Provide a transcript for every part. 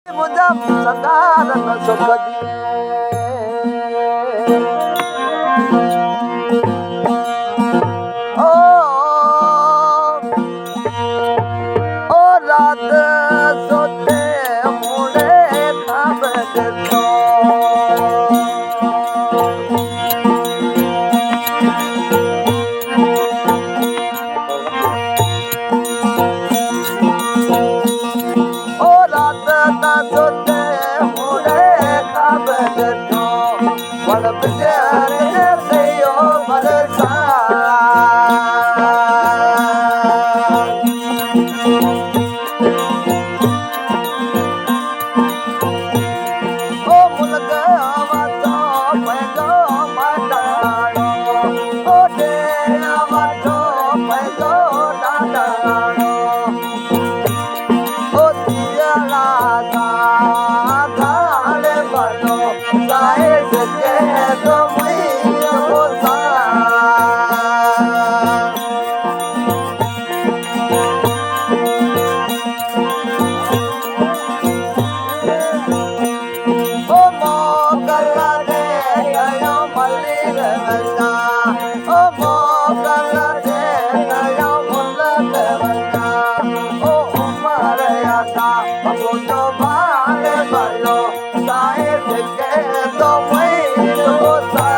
मुझम सदारन सुख दिए ओ ओ रात सोते मुड़े खबर तो ओ रात सोते मुड़े खबर तो बड़ बिचार से ओ बरसा ओ मुल्क आवाज़ो पैदो मटाणो ओ दे आवाज़ो पैदो डाडाणो ओ दियला सा थाले बनो साए सके तो मुई ओ सा ओ मोगला दे गयो मल्लिर वंगा ओ मोगला दे गयो मुल्क वंगा ओ उमर यादा अब तो भाल बलो साहिब के तो मैं तो सा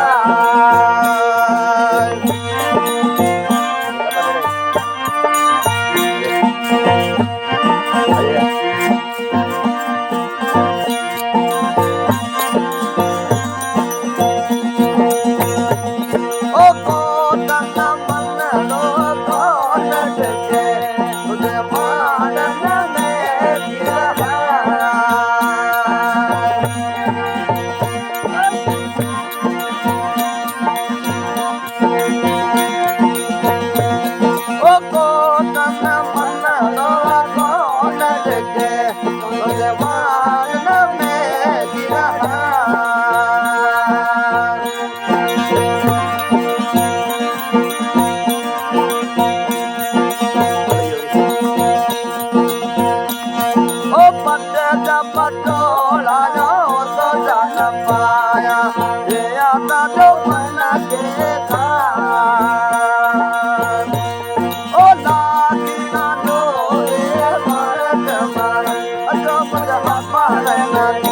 ओ कोन मन लो कोन के तुझे मानन में गिरा ओ कोन मन लो कोन के तुझे मानन में गिरा ओ पट्टे पटोला जो तो जान पाया ये आता जो मन के था ओ लागी ना लो ये मरद मर जो मुझे पालन